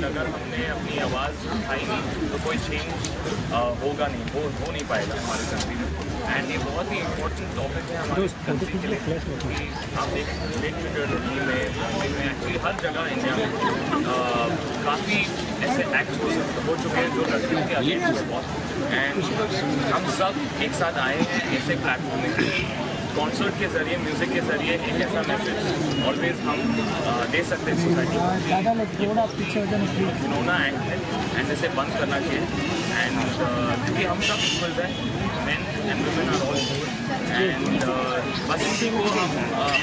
And अगर हमने अपनी आवाज़ उठाई नहीं तो कोई चेंज होगा नहीं, हो नहीं पाएगा हमारे कंट्री में। एंड ये बहुत ही इम्पोर्टेंट टॉपिक है हमारे कंट्री के लिए कि आप देख चुके हो दिल्ली में, बॉम्बे में, एक्चुअली हर जगह इंडिया में काफ़ी ऐसे एक्ट हो चुके हैं जो लड़कियों के अगेंस्ट बहुत। एंड हम सब एक साथ आए हैं ऐसे प्लेटफॉर्म में कि कॉन्सर्ट के ज़रिए, म्यूज़िक के ज़रिए एक ऐसा मैसेज ऑलवेज हम दे सकते हैं सोसाइटी को। घिनौना एक्ट है एंड इसे बंद करना चाहिए। एंड क्योंकि हम सब इक्वल हैं, men and women are all, and बस इसी को हम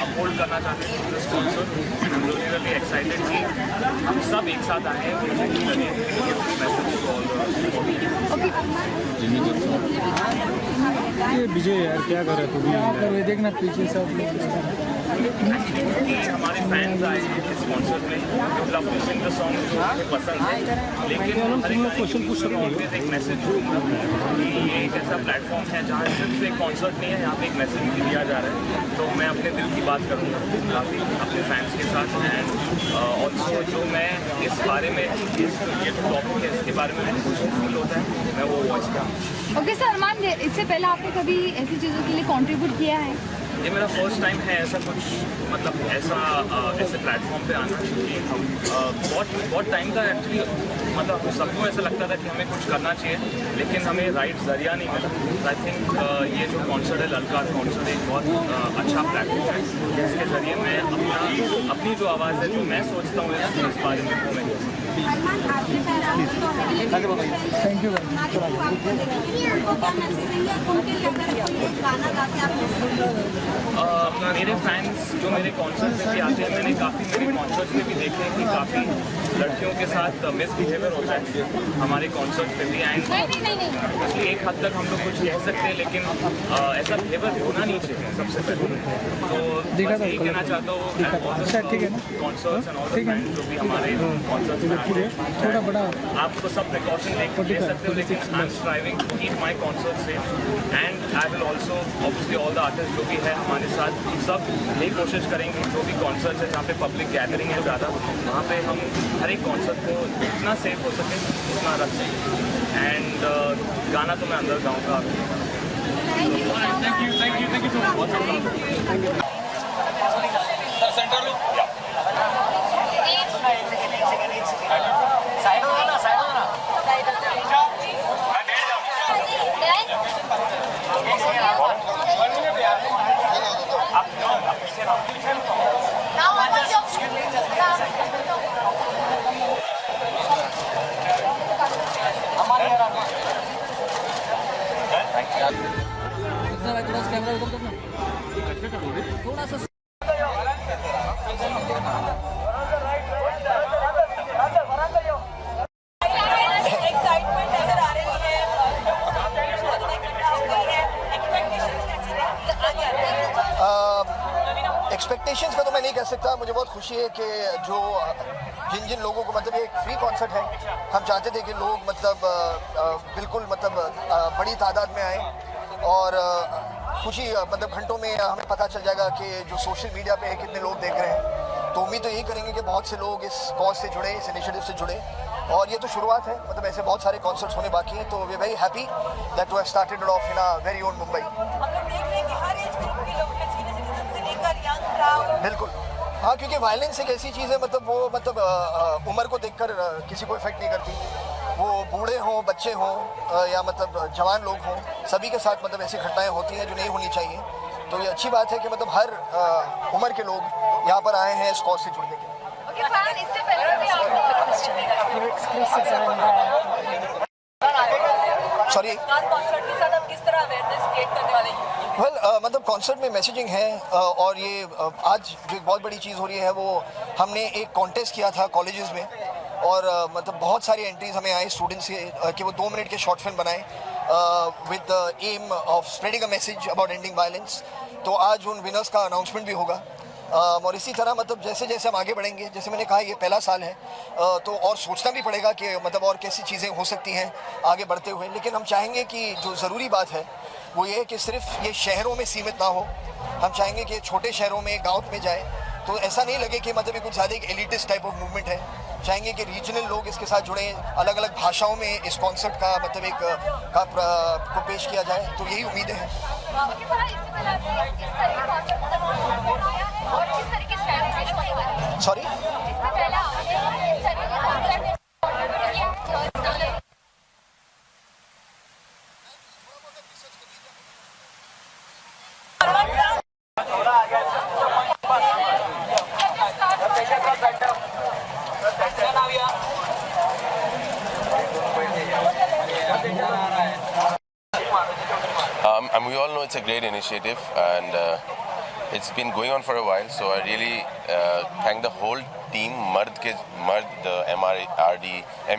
अपहोल्ड करना चाहते हैं this concert. And I am really excited कि हम सब एक साथ आए हैं म्यूज़िक के ज़रिए मैसेज को ये विजय यार क्या कर रहा है तू? यहाँ पर देखना पीछे सब कि हमारे फैंस आए हैं इस कॉन्सर्ट में जो love to sing the song जो उन्हें पसंद है, लेकिन हर एक एक मैसेज दूँगा कि ये एक ऐसा प्लेटफॉर्म है जहाँ सिर्फ एक कॉन्सर्ट नहीं है, यहाँ पे एक मैसेज भी दिया जा रहा है। तो मैं अपने दिल की बात करूँगा काफ़ी अपने फैंस के साथ। एंड ऑल्सो जो मैं इस बारे में ये टॉपिक है इसके बारे में कुछ फील होता है मैं वो वॉइस का। ओके सर, अरमान इससे पहले आपने कभी ऐसी चीज़ों के लिए कंट्रीब्यूट किया है? ये मेरा फर्स्ट टाइम है ऐसा कुछ, मतलब ऐसे प्लेटफॉर्म पे आना। क्योंकि बहुत टाइम था एक्चुअली, मतलब सबको ऐसा लगता था कि हमें कुछ करना चाहिए लेकिन हमें राइट जरिया नहीं मिला। आई थिंक ये जो कॉन्सर्ट है ललकार कॉन्सर्ट एक बहुत अच्छा प्लेटफॉर्म है जिसके ज़रिए मैं अपनी जो आवाज़ है जो मैं सोचता हूँ इस बारे में वो मैं थैंक यू। मेरे फैंस जो मेरे कॉन्सर्ट में भी आते हैं, मैंने काफ़ी मेरे कॉन्सर्ट में भी देखे हैं कि काफ़ी लड़कियों के साथ मिसबिहेवियर होता है हमारे कॉन्सर्ट पे भी। एंड इसलिए एक हद तक हम लोग कुछ कह सकते हैं लेकिन ऐसा बिहेवियर होना नहीं चाहिए सबसे पहले। तो बस यही कहना चाहता हूँ concerts and all the fans जो भी हमारे कॉन्सर्ट्स में आते हैं, थोड़ा बड़ा आप तो सब प्रिकॉशन ले सकते हो लेकिन I am striving to keep my concert safe. And I will also obviously all the artist जो भी है हमारे साथ, हम सब यही कोशिश करेंगे जो भी कॉन्सर्ट है जहाँ पे पब्लिक गैदरिंग है ज़्यादा, वहाँ पे हम हर एक कॉन्सर्ट को जितना सेफ हो सके उतना रख सकें। एंड गाना तो मैं अंदर गाऊँगा। Thank you so much. थोड़ा सा एक्सपेक्टेशंस का तो मैं नहीं कह सकता। मुझे बहुत खुशी है कि जो जिन लोगों को, मतलब ये एक फ्री कॉन्सर्ट है, हम चाहते थे कि लोग मतलब बिल्कुल मतलब बड़ी तादाद में आए और खुशी मतलब घंटों में हमें पता चल जाएगा कि जो सोशल मीडिया पे कितने लोग देख रहे हैं। तो उम्मीद तो यही करेंगे कि बहुत से लोग इस कॉज से जुड़े, इस इनिशिएटिव से जुड़े। और ये तो शुरुआत है, मतलब ऐसे बहुत सारे कॉन्सर्ट्स होने बाकी हैं। तो we are very happy that to have started it off in a very own Mumbai. हम लोग देख रहे हैं कि हर एज ग्रुप के लोग हैं, सीनियर सिटीजन से लेकर यंग क्राउड। बिल्कुल हाँ, क्योंकि वायलेंस एक ऐसी चीज़ है, मतलब वो मतलब उम्र को देखकर किसी को इफेक्ट नहीं करती। वो बूढ़े हों, बच्चे हों या मतलब जवान लोग हों, सभी के साथ मतलब ऐसी घटनाएं होती हैं जो नहीं होनी चाहिए। तो ये अच्छी बात है कि मतलब हर उम्र के लोग यहाँ पर आए हैं इस कॉज से जुड़ने के लिए। सॉरी, मतलब कॉन्सर्ट में मैसेजिंग है और ये आज जो एक बहुत बड़ी चीज़ हो रही है वो हमने एक कॉन्टेस्ट किया था कॉलेजेस में और मतलब बहुत सारी एंट्रीज हमें आई स्टूडेंट्स से कि वो 2 मिनट के शॉर्ट फिल्म बनाएं with the aim of spreading a message about ending violence. तो आज उन विनर्स का अनाउंसमेंट भी होगा और इसी तरह मतलब जैसे जैसे हम आगे बढ़ेंगे, जैसे मैंने कहा ये पहला साल है तो और सोचना भी पड़ेगा कि मतलब और कैसी चीज़ें हो सकती हैं आगे बढ़ते हुए। लेकिन हम चाहेंगे कि जो ज़रूरी बात है वो ये है कि सिर्फ ये शहरों में सीमित ना हो। हम चाहेंगे कि छोटे शहरों में, गाँव में जाए तो ऐसा नहीं लगे कि मतलब ये कुछ ज़्यादा एक एलिटिस्ट टाइप ऑफ मूवमेंट है। चाहेंगे कि रीजनल लोग इसके साथ जुड़े, अलग अलग भाषाओं में इस कॉन्सर्ट का मतलब एक को पेश किया जाए, तो यही उम्मीद है। Sorry, And we all know it's a great initiative, and it's been going on for a while. So I really thank the whole team, the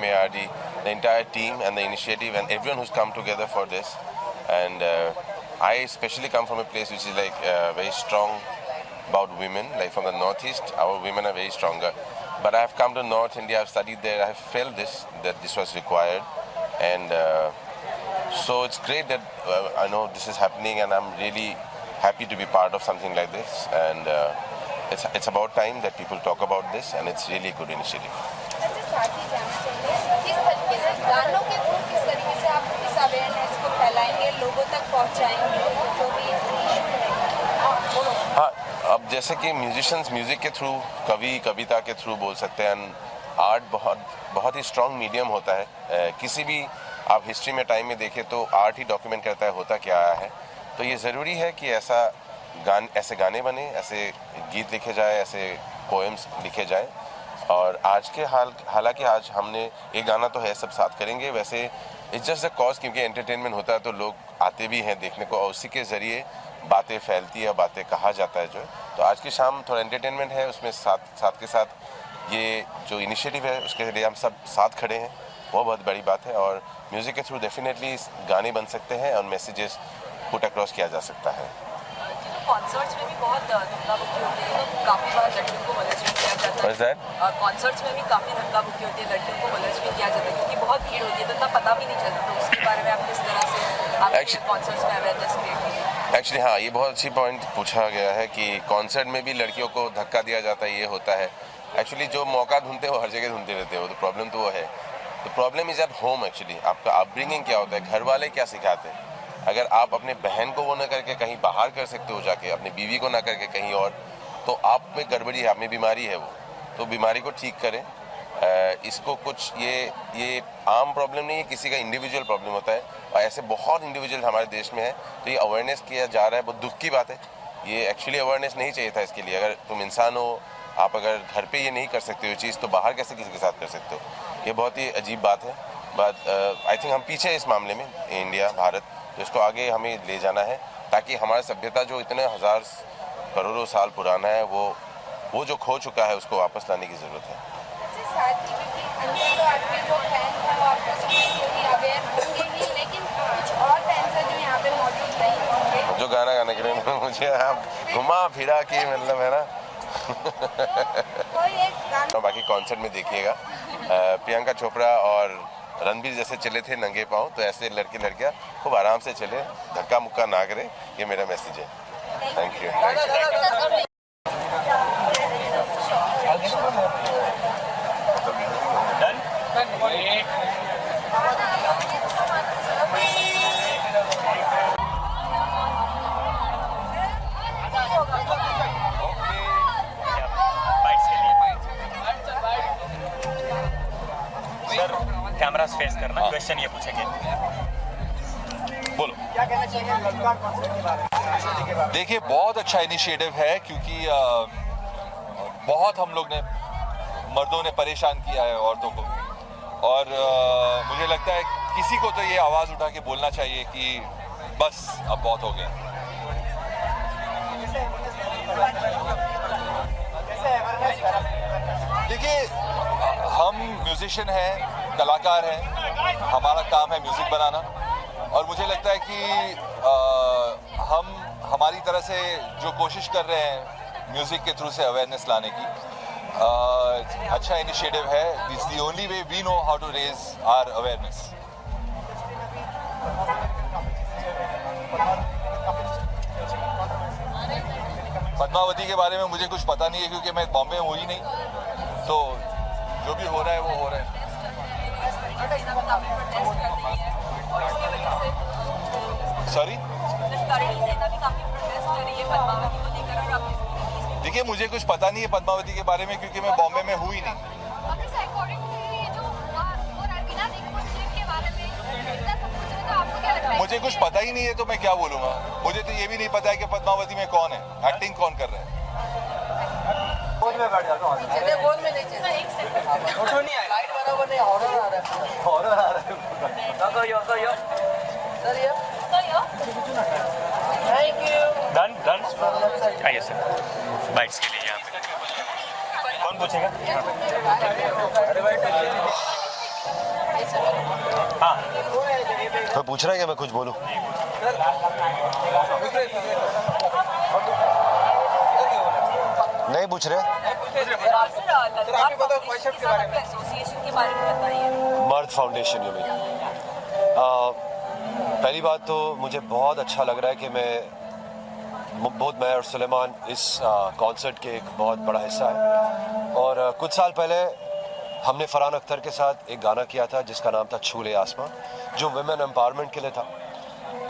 MARD, the entire team, and the initiative, and everyone who's come together for this. And I especially come from a place which is like very strong about women, like from the northeast. Our women are very stronger. But I have come to North India. I've studied there. I have felt that this was required, and. So it's great that I know this is happening, and I'm really happy to be part of something like this. And it's about time that people talk about this, and it's really a good initiative. साथ ही जानना चाहिए किस तरीके से गानों के through किस तरीके से आप इस अवेयरनेस को फैलाएंगे, लोगों तक पहुंचाएंगे जो भी इशू है। हाँ, अब जैसे कि म्यूजिशियंस म्यूजिक के थ्रू, कवि कविता के थ्रू बोल सकते हैं। आर्ट बहुत ही स्ट्रॉन्ग मीडियम होता है। किसी भी आप हिस्ट्री में टाइम में देखें तो आर्ट ही डॉक्यूमेंट करता है होता क्या आया है। तो ये ज़रूरी है कि ऐसे गाने बने, ऐसे गीत लिखे जाए, ऐसे पोएम्स लिखे जाए। और आज के हालांकि आज हमने एक गाना तो है, सब साथ करेंगे, वैसे इट्स जस्ट अ कॉज, क्योंकि एंटरटेनमेंट होता है तो लोग आते भी हैं देखने को, और उसी के ज़रिए बातें फैलती है, बातें कहा जाता है जो है। तो आज की शाम थोड़ा एंटरटेनमेंट है, उसमें साथ के साथ ये जो इनिशिएटिव है उसके लिए हम सब साथ खड़े हैं, वो बहुत बड़ी बात है। और म्यूज़िक के थ्रू डेफिनेटली गाने बन सकते हैं और मैसेजेस पुट अक्रॉस किया जा सकता है। कॉन्सर्ट्स में भी बहुत धक्का बुक्की होती है, तो काफ़ी बार लड़कियों को molest किया जाता है। कॉन्सर्ट्स में भी काफ़ी धक्का बुक्की होती है, लड़कियों को molest भी किया जाता है क्योंकि बहुत भीड़ होती है, तो इतना पता भी नहीं चलता। तो उसके बारे में आप किस तरह से कॉन्सर्ट्स में अवेयरनेस क्रिएट करें? एक्चुअली हाँ, ये बहुत अच्छी पॉइंट पूछा गया है कि कॉन्सर्ट में भी लड़कियों को धक्का दिया जाता है, ये होता है। एक्चुअली जो मौका ढूंढते हैं वो हर जगह ढूंढते रहते हो, तो प्रॉब्लम तो वो है। तो problem is at home. Actually आपका अपब्रिंगिंग क्या होता है, घर वाले क्या सिखाते हैं। अगर आप अपने बहन को वो ना करके कहीं बाहर कर सकते हो जाके, अपनी बीवी को ना करके कहीं और, तो आप में गड़बड़ी है, आप में बीमारी है वो, तो बीमारी को ठीक करें। इसको कुछ ये आम प्रॉब्लम नहीं है, किसी का इंडिविजुअल प्रॉब्लम होता है, और ऐसे बहुत इंडिविजुअल हमारे देश में है। तो ये अवेयरनेस किया जा रहा है, बहुत दुख की बात है। ये एक्चुअली अवेयरनेस नहीं चाहिए था इसके लिए। अगर तुम इंसान हो, आप अगर घर पे ये नहीं कर सकते हो चीज़, तो बाहर कैसे किसी के साथ कर सकते हो? ये बहुत ही अजीब बात है। बट आई थिंक हम पीछे इस मामले में, इंडिया, भारत, तो इसको आगे हमें ले जाना है, ताकि हमारी सभ्यता जो इतने हजार करोड़ों साल पुराना है, वो जो खो चुका है उसको वापस लाने की ज़रूरत है। जो गाना गाने के लिए मुझे आप घुमा फिरा के मतलब है ना। बाकी कॉन्सर्ट में देखिएगा, प्रियंका चोपड़ा और रणबीर जैसे चले थे नंगे पाँव, तो ऐसे लड़के लड़कियां खूब आराम से चले, धक्का मुक्का ना करें, ये मेरा मैसेज है। Thank you. कैमरा फेस करना, क्वेश्चन ये पूछेंगे। बोलो, क्या कहना चाहिए ललकार कॉन्सर्ट के बारे में? देखिए, बहुत अच्छा इनिशिएटिव है, क्योंकि बहुत हम लोग ने, मर्दों ने परेशान किया है औरतों को, और मुझे लगता है किसी को तो ये आवाज़ उठा के बोलना चाहिए कि बस अब बहुत हो गया। देखिए, हम म्यूजिशियन हैं, कलाकार हैं, हमारा काम है म्यूज़िक बनाना, और मुझे लगता है कि हम हमारी तरह से जो कोशिश कर रहे हैं म्यूज़िक के थ्रू से अवेयरनेस लाने की, अच्छा इनिशिएटिव है। This the only way we know how to raise our awareness. Padmavati के बारे में मुझे कुछ पता नहीं है क्योंकि मैं बॉम्बे में हूँ ही नहीं, तो जो भी हो रहा है वो हो रहा है। सॉरी, देखिए मुझे कुछ पता नहीं है पद्मावती के बारे में क्योंकि मैं बॉम्बे में हूँ ही नहीं। मुझे कुछ पता ही नहीं है तो मैं क्या बोलूँगा। मुझे तो ये भी नहीं पता है कि पद्मावती में कौन है, एक्टिंग कौन कर रहा है। गोद में बैठ जाता हूँ। गोद में नहीं चाहिए। फोटो नहीं आया। लाइट बराबर नहीं, हॉरर आ रहा है। हॉरर आ रहा है। Thank you. Done done. आइए सर, बाइट्स के लिए यहाँ पे कौन पूछेगा? हाँ, तो पूछ रहा है कि मैं कुछ बोलूं? नहीं पूछ रहे। एसोसिएशन के बारे में बताइए। मर्द फाउंडेशन यू मीन। पहली बात तो मुझे बहुत अच्छा लग रहा है कि मैं और सुलेमान इस कॉन्सर्ट के एक बहुत बड़ा हिस्सा है। और कुछ साल पहले हमने फरहान अख्तर के साथ एक गाना किया था जिसका नाम था छूले आसमां, जो वुमेन एम्पावरमेंट के लिए था।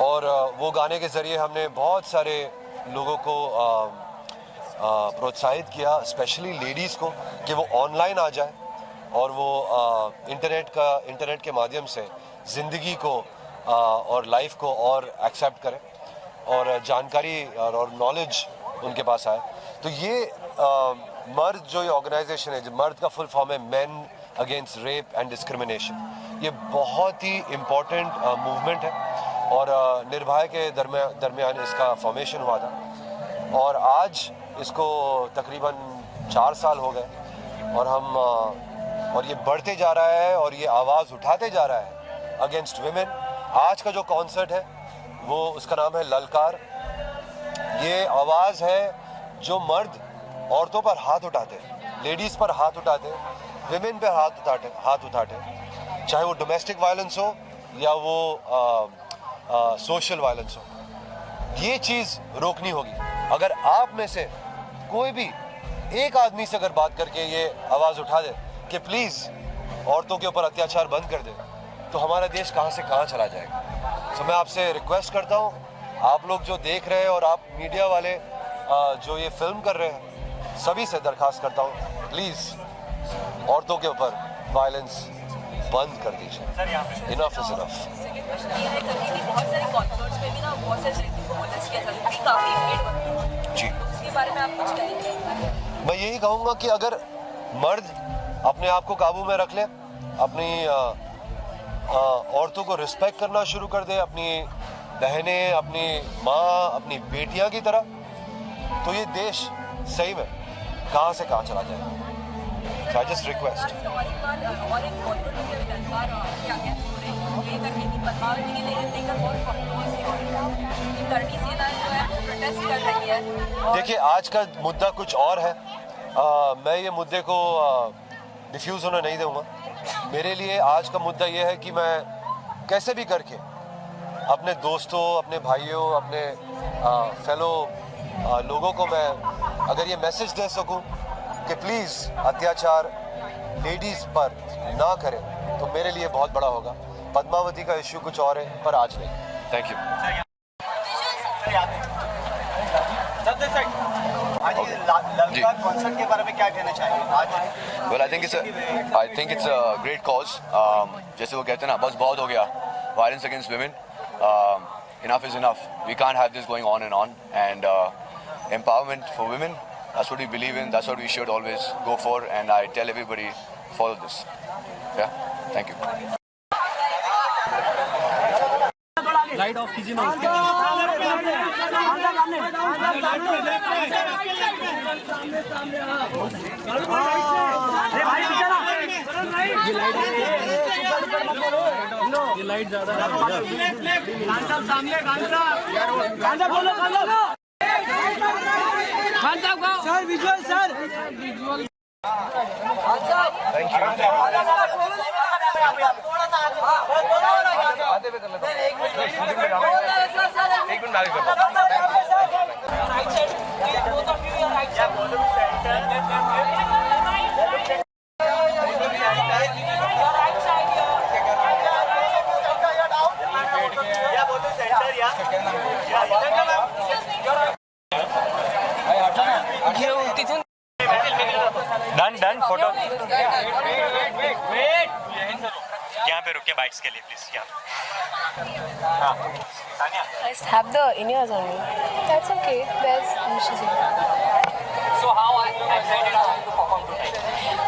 और वो गाने के ज़रिए हमने बहुत सारे लोगों को प्रोत्साहित किया, स्पेशली लेडीज़ को, कि वो ऑनलाइन आ जाए और वो इंटरनेट के माध्यम से ज़िंदगी को और लाइफ को और एक्सेप्ट करें और जानकारी और नॉलेज उनके पास आए। तो ये मर्द जो ये ऑर्गेनाइजेशन है, जो मर्द का फुल फॉर्म है man against rape and discrimination, ये बहुत ही इम्पोर्टेंट मूवमेंट है और निर्भया के दरमियान इसका फॉर्मेशन हुआ था। और आज इसको तकरीबन 4 साल हो गए और ये बढ़ते जा रहा है और ये आवाज़ उठाते जा रहा है अगेंस्ट विमेन। आज का जो कॉन्सर्ट है वो उसका नाम है ललकार। ये आवाज़ है जो मर्द औरतों पर हाथ उठाते, लेडीज़ पर हाथ उठाते, विमेन पे हाथ उठाते, चाहे वो डोमेस्टिक वायलेंस हो या वो सोशल वायलेंस हो। ये चीज़ रोकनी होगी। अगर आप में से कोई भी एक आदमी से अगर बात करके ये आवाज़ उठा दे कि प्लीज़ औरतों के ऊपर अत्याचार बंद कर दे, तो हमारा देश कहाँ से कहाँ चला जाएगा। तो मैं आपसे रिक्वेस्ट करता हूँ, आप लोग जो देख रहे हैं और आप मीडिया वाले जो ये फिल्म कर रहे हैं, सभी से दरख्वास्त करता हूँ, प्लीज़ औरतों के ऊपर वायलेंस बंद कर दीजिए। Enough is enough. जी, उसके बारे में आप कुछ कहेंगे? मैं यही कहूँगा कि अगर मर्द अपने आप को काबू में रख ले, अपनी औरतों को रिस्पेक्ट करना शुरू कर दे, अपनी बहनें, अपनी माँ, अपनी बेटियाँ की तरह, तो ये देश सही में कहाँ से कहाँ चला जाएगा। So I just request. देखिए, आज का मुद्दा कुछ और है। मैं ये मुद्दे को डिफ्यूज़ होने नहीं दूंगा। मेरे लिए आज का मुद्दा ये है कि मैं कैसे भी करके अपने दोस्तों, अपने भाइयों, अपने फेलो लोगों को मैं अगर ये मैसेज दे सकूं कि प्लीज़ अत्याचार लेडीज़ पर ना करें, तो मेरे लिए बहुत बड़ा होगा। पद्मावती का इश्यू कुछ और है, पर आज नहीं। Thank you. कॉन्सर्ट के बारे में क्या कहना चाहिए आज? Well, I think it's a great cause. जैसे वो कहते हैं ना, बस बहुत हो गया violence against women. Enough is enough. We can't have this going on. And empowerment for women, that's what we believe in. That's what we should always go for. And I tell everybody, follow this. Yeah, thank you. Light of कीजिए ना। ये light ज्यादा sir, visual sir, thank you. आधे पे कर लेता हूँ। एक मिनट आगे कर डन फोटो यहाँ पे रुके बाइट्स के लिए प्लीज यहाँ I have the in-ears on me. That's okay. There's issues here. So how excited are you to perform tonight?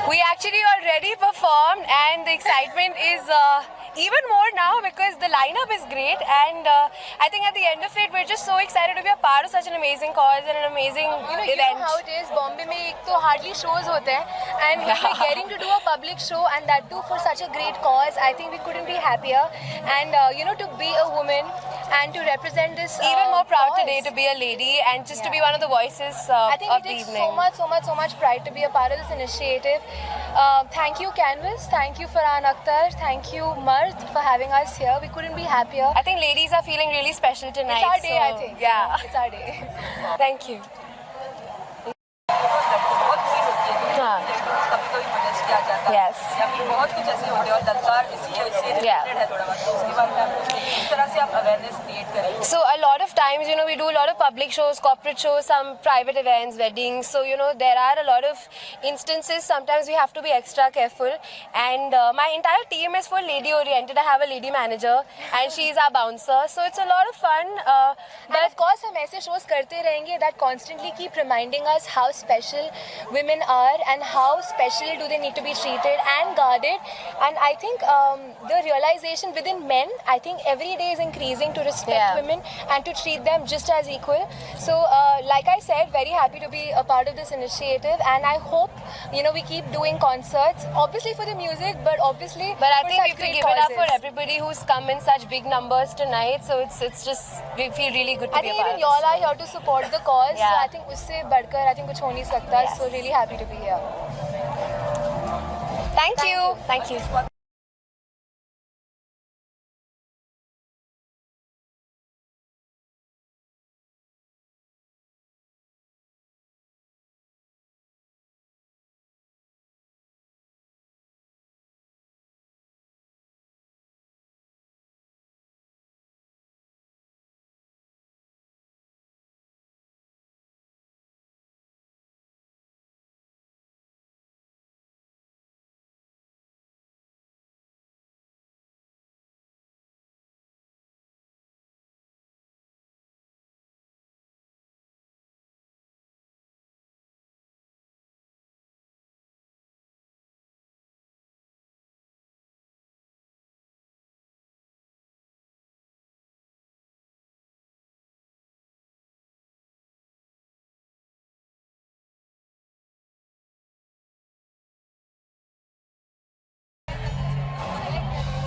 We actually already performed, and the excitement is even more now because the lineup is great, and I think at the end of it, we're just so excited to be a part of such an amazing cause and an amazing event. You know how it is. Bombay में एक तो hardly shows होते हैं, and we're getting to do a public show, and that too for such a great cause. I think we couldn't be happier, and to be a woman and to represent this. Even more proud cause. today to be a lady and just to be one of the voices I think of we the take evening. so much pride to be a part of this initiative. Thank you, Canvas. Thank you, Farhan Akhtar. Thank you, Mard, for having us here. We couldn't be happier. I think ladies are feeling really special tonight. It's our day, so, I think. Yeah. It's our day. Thank you. Yes. बहुत कुछ ऐसे होते हैं और दलकार इसी से related है थोड़ा बहुत, तो उसके बारे में किस तरह से आप अवेयरनेस क्रिएट करेंगे? So a lot of times, we do a lot of public shows, corporate shows, some private events, weddings. So, there are a lot of instances. Sometimes we have to be extra careful. And my entire team is full lady oriented. I have a lady manager and she is our bouncer. So it's a lot of fun. But of course, हम ऐसे shows करते रहेंगे that constantly keep reminding us how special women are and how special do they need to be treated and guarded. And I think the realization within men, I think every day is increasing to respect women and to treat them just as equal. So like I said, very happy to be a part of this initiative, and I hope we keep doing concerts, obviously for the music, but obviously But I for think we such have to great give it up for causes. everybody who's come in such big numbers tonight. So it's just, we feel really good to I be a think part even of y'all this. are here to support the cause. So Yeah. I think उससे बढ़कर I think कुछ हो नहीं सकता. Yes. So really happy to be here. Thank you. Thank you.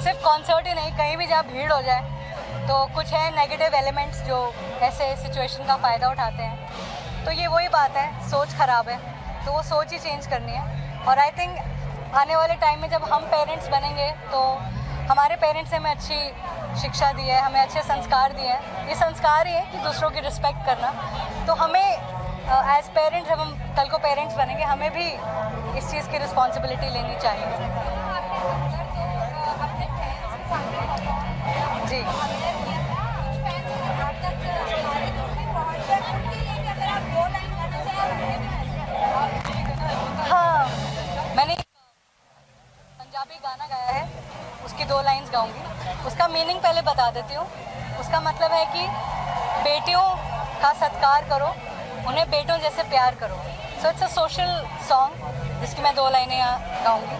सिर्फ concert ही नहीं, कहीं भी जहाँ भीड़ हो जाए तो कुछ है नेगेटिव एलिमेंट्स जो ऐसे सिचुएशन का फ़ायदा उठाते हैं। तो ये वही बात है, सोच ख़राब है, तो वो सोच ही चेंज करनी है। और आई थिंक आने वाले टाइम में जब हम पेरेंट्स बनेंगे तो हमारे पेरेंट्स ने हमें अच्छी शिक्षा दी है, हमें अच्छे संस्कार दिए हैं। ये संस्कार ही है कि दूसरों की रिस्पेक्ट करना। तो हमें एज पेरेंट्स, जब हम कल को पेरेंट्स बनेंगे, हमें भी इस चीज़ की रिस्पॉन्सिबिलिटी लेनी चाहिए। जी हाँ, मैंने पंजाबी गाना गाया है, उसकी 2 लाइंस गाऊंगी। उसका मीनिंग पहले बता देती हूँ। उसका मतलब है कि बेटियों का सत्कार करो, उन्हें बेटों जैसे प्यार करो। So it's a social song जिसकी मैं 2 लाइनें यहाँ गाऊंगी।